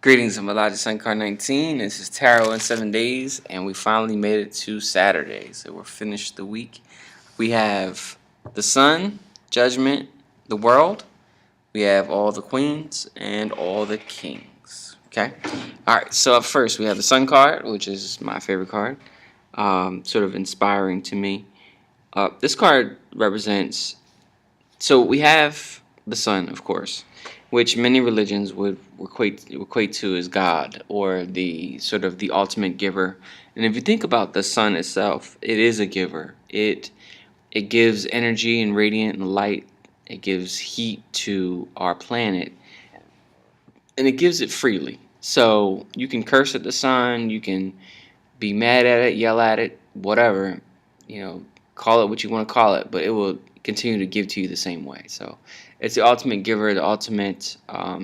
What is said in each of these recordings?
Greetings, I'm Elijah Sun Card 19. This is Tarot in 7 days, and we finally made it to Saturday. So we're finished the week. We have the Sun, Judgment, the World. We have all the Queens and all the Kings. Okay? Alright, so up first we have the Sun card, which is my favorite card. Sort of inspiring to me. This card represents. So we have the Sun, of course, which many religions would equate to as God, or the sort of the ultimate giver. And if you think about the Sun itself, it is a giver. It gives energy and radiant and light. It gives heat to our planet, and it gives it freely. So you can curse at the Sun, you can be mad at it, yell at it, whatever, call it what you want to call it, but it will continue to give to you the same way. So it's the ultimate giver, the ultimate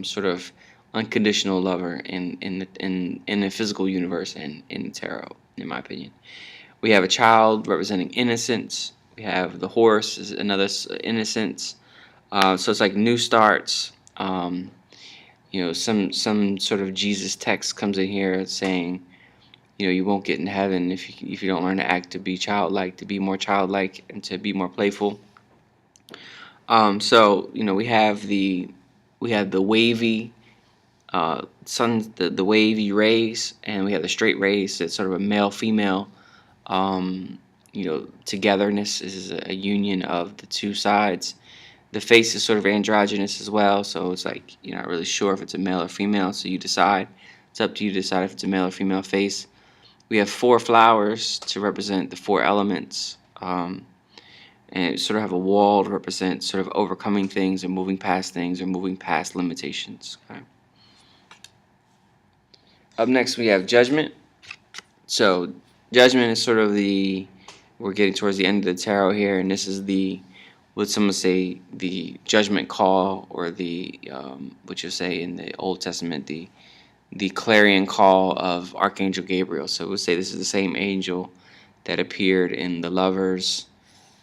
sort of unconditional lover in the physical universe and in the tarot, in my opinion. We have a child representing innocence. We have the horse is another innocence. So it's like new starts. Some sort of Jesus text comes in here saying, you won't get in heaven if you don't learn to act, to be childlike, to be more childlike, and to be more playful. So we have the wavy sun, the wavy rays, and we have the straight rays. It's sort of a male female. Togetherness is a union of the two sides. The face is sort of androgynous as well, so it's like you're not really sure if it's a male or female. So you decide. It's up to you to decide if it's a male or female face. We have 4 flowers to represent the 4 elements, and sort of have a wall to represent sort of overcoming things or moving past things or moving past limitations. Okay. Up next we have Judgment. So Judgment is sort of we're getting towards the end of the tarot here, and this is what some would say the judgment call, or what you say in the Old Testament, the clarion call of Archangel Gabriel. So we'll say this is the same angel that appeared in the Lovers,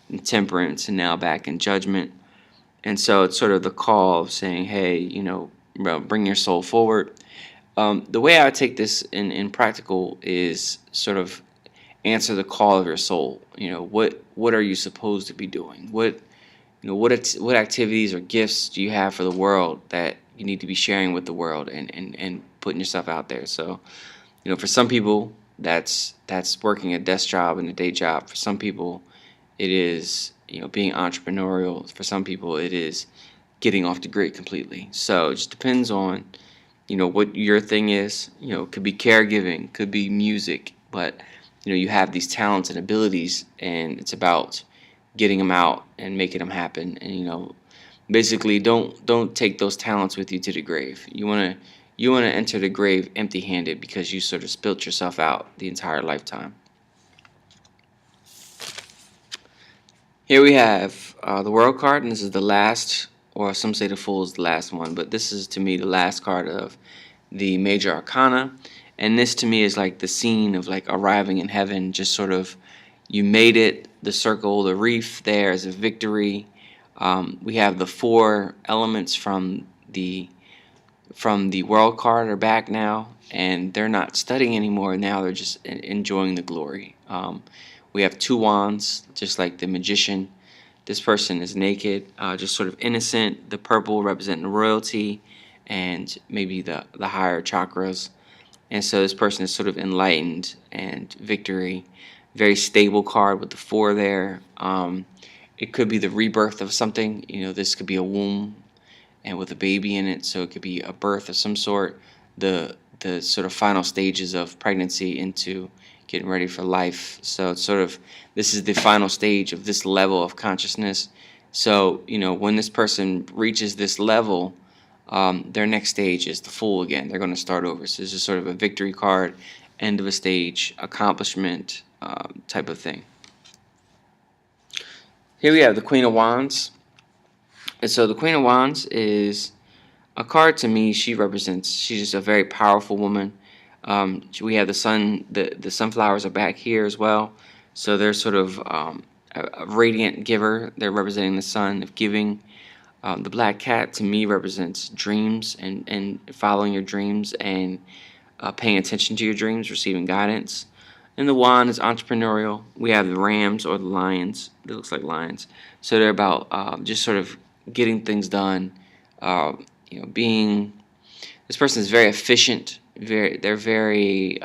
in Temperance, and now back in Judgment. And so it's sort of the call of saying, hey, bring your soul forward. The way I would take this in practical is sort of answer the call of your soul. What are you supposed to be doing? What activities or gifts do you have for the world that you need to be sharing with the world and putting yourself out there? So, for some people that's working a desk job and a day job. For some people it is, being entrepreneurial. For some people it is getting off the grid completely. So it just depends on, what your thing is. Could be caregiving, could be music, but you have these talents and abilities, and it's about getting them out and making them happen. And basically don't take those talents with you to the grave. You want to enter the grave empty-handed, because you sort of spilt yourself out the entire lifetime. Here we have the World card, and this is the last, or some say the Fool is the last one, but this is to me the last card of the Major Arcana. And this to me is like the scene of like arriving in heaven. Just sort of, you made it, the circle, the reef there is a victory. We have the 4 elements from the World card are back now, and they're not studying anymore. Now they're just enjoying the glory. We have 2 wands, just like the Magician. This person is naked, just sort of innocent. The purple representing royalty and maybe the higher chakras. And so this person is sort of enlightened and victory. Very stable card with the 4 there. It could be the rebirth of something. This could be a womb and with a baby in it. So it could be a birth of some sort. The sort of final stages of pregnancy into getting ready for life. So it's sort of, this is the final stage of this level of consciousness. So, when this person reaches this level, their next stage is the Fool again. They're going to start over. So this is sort of a victory card, end of a stage, accomplishment type of thing. Here we have the Queen of Wands. And so the Queen of Wands is a card to me. She's just a very powerful woman. We have the sun, the sunflowers are back here as well. So they're sort of a radiant giver. They're representing the sun of giving. The black cat to me represents dreams and following your dreams and paying attention to your dreams, receiving guidance. And the wand is entrepreneurial. We have the rams or the lions. It looks like lions. So they're about just sort of getting things done. Uh, being this person is very efficient. They're really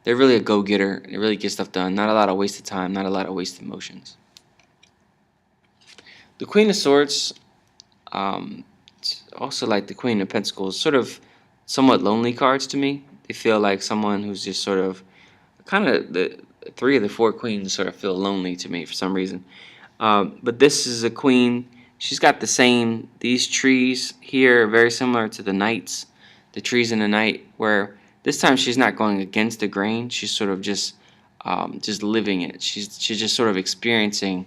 a go-getter. They really get stuff done. Not a lot of wasted time. Not a lot of wasted emotions. The Queen of Swords, also like the Queen of Pentacles, sort of somewhat lonely cards to me. They feel like someone who's just sort of kind of the three of the four queens sort of feel lonely to me for some reason. But this is a queen. She's got these trees here, very similar to the knights, the trees in the night, where this time she's not going against the grain. She's sort of just living it. She's just sort of experiencing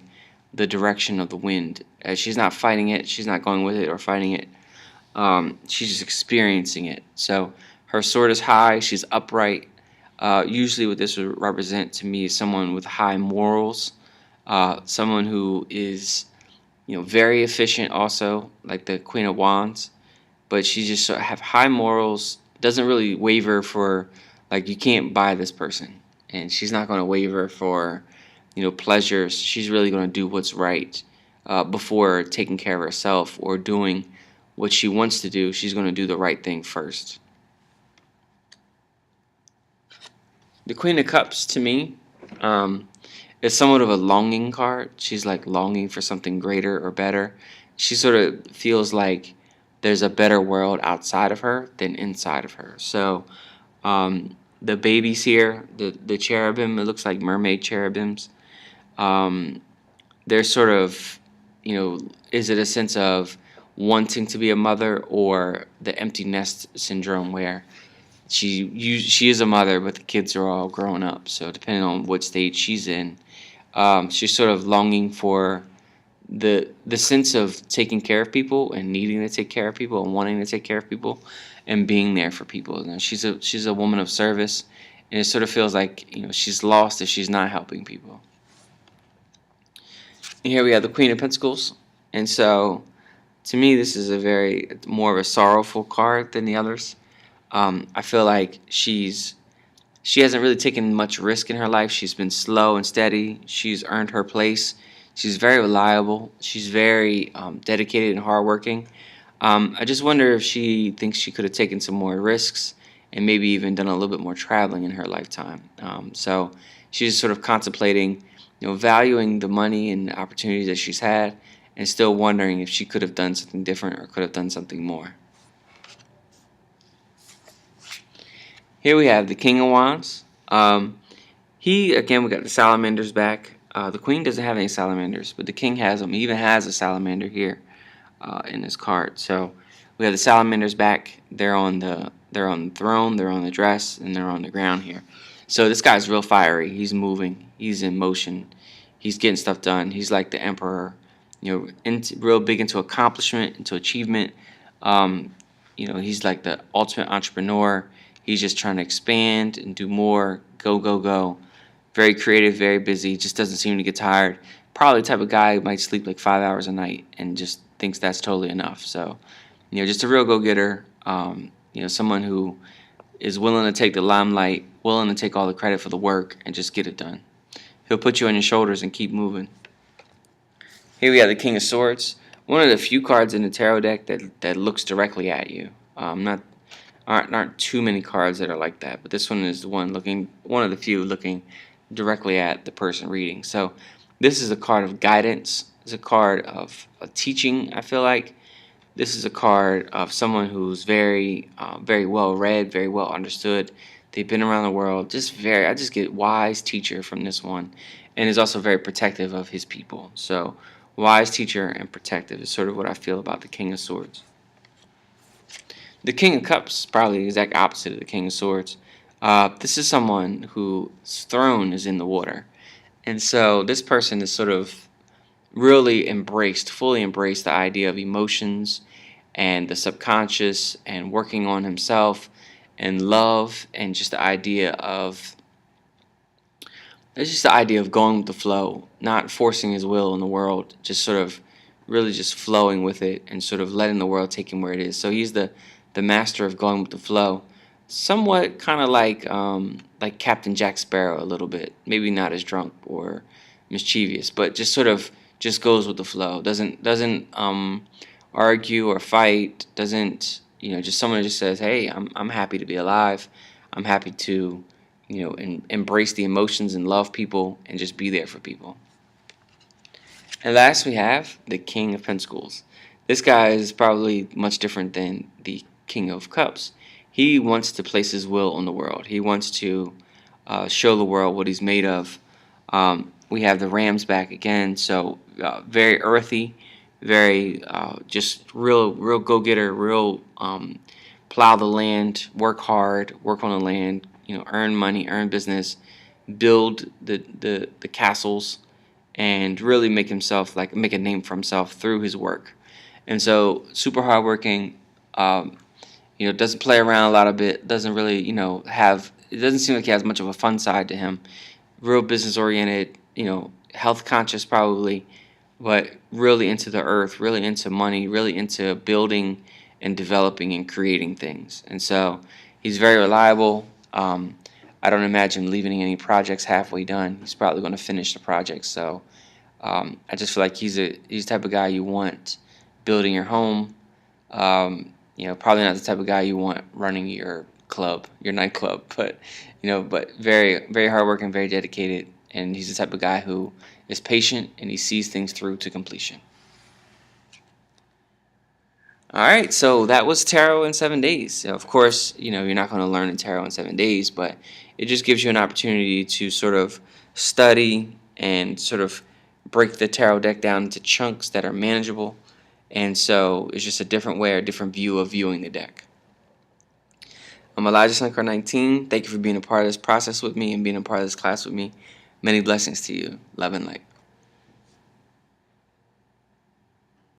the direction of the wind. She's not fighting it. She's not going with it or fighting it. She's just experiencing it. So her sword is high. She's upright. Usually what this would represent to me is someone with high morals, someone who is, very efficient also, like the Queen of Wands, but she just sort of have high morals, doesn't really waver for, like, you can't buy this person, and she's not going to waver for, pleasures. She's really going to do what's right before taking care of herself or doing what she wants to do. She's going to do the right thing first. The Queen of Cups, to me, is somewhat of a longing card. She's like longing for something greater or better. She sort of feels like there's a better world outside of her than inside of her. So the babies here, the cherubim, it looks like mermaid cherubims. They're sort of, is it a sense of wanting to be a mother, or the empty nest syndrome where she is a mother, but the kids are all grown up. So depending on what stage she's in, she's sort of longing for the sense of taking care of people and needing to take care of people and wanting to take care of people and being there for people. And she's a woman of service, and it sort of feels like she's lost if she's not helping people. And here we have the Queen of Pentacles, and so to me this is more of a sorrowful card than the others. I feel like she hasn't really taken much risk in her life. She's been slow and steady. She's earned her place. She's very reliable. She's very dedicated and hardworking. I just wonder if she thinks she could have taken some more risks and maybe even done a little bit more traveling in her lifetime. So she's sort of contemplating, valuing the money and the opportunities that she's had, and still wondering if she could have done something different or could have done something more. Here we have the King of Wands. Again, we got the salamanders back. The Queen doesn't have any salamanders, but the King has them. He even has a salamander here in his card. So we have the salamanders back. They're on the throne, they're on the dress, and they're on the ground here. So this guy's real fiery. He's moving. He's in motion. He's getting stuff done. He's like the emperor. Real big into accomplishment, into achievement. He's like the ultimate entrepreneur. He's just trying to expand and do more. Go, go, go. Very creative, very busy. Just doesn't seem to get tired. Probably the type of guy who might sleep like 5 hours a night and just thinks that's totally enough. So, just a real go-getter. Someone who is willing to take the limelight, willing to take all the credit for the work and just get it done. He'll put you on your shoulders and keep moving. Here we have the King of Swords. One of the few cards in the tarot deck that looks directly at you. Aren't too many cards that are like that, but this one is one of the few looking directly at the person reading. So this is a card of guidance. It's a card of teaching. I feel like this is a card of someone who's very well read, very well understood. They've been around the world. I just get wise teacher from this one, and is also very protective of his people. So wise teacher and protective is sort of what I feel about the King of Swords. The King of Cups, probably the exact opposite of the King of Swords. This is someone whose throne is in the water. And so this person is sort of really fully embraced the idea of emotions and the subconscious and working on himself and love and just the idea of going with the flow, not forcing his will in the world, just sort of really just flowing with it and sort of letting the world take him where it is. So he's the master of going with the flow, somewhat kind of like Captain Jack Sparrow a little bit. Maybe not as drunk or mischievous, but just sort of just goes with the flow. Doesn't argue or fight. Doesn't, just someone who just says, "Hey, I'm happy to be alive. I'm happy to, embrace the emotions and love people and just be there for people." And last we have the King of Pentacles. This guy is probably much different than the King of Cups. He wants to place his will on the world. He wants to show the world what he's made of. We have the Rams back again, so very earthy, very just real go-getter, real plow the land, work hard, work on the land, earn money, earn business, build the castles, and really make a name for himself through his work. And so super hardworking, doesn't play around a lot of it, doesn't really, it doesn't seem like he has much of a fun side to him. Real business oriented, health conscious probably, but really into the earth, really into money, really into building and developing and creating things. And so he's very reliable. I don't imagine leaving any projects halfway done. He's probably going to finish the project. So I just feel like he's the type of guy you want building your home. Probably not the type of guy you want running your club, your nightclub, but but very, very hardworking, very dedicated, and he's the type of guy who is patient and he sees things through to completion. All right, so that was tarot in 7 days. So of course, you're not going to learn the tarot in 7 days, but it just gives you an opportunity to sort of study and sort of break the tarot deck down into chunks that are manageable. And so it's just a different way, a different view of viewing the deck. I'm Elijah Sunkar 19. Thank you for being a part of this process with me and being a part of this class with me. Many blessings to you. Love and light.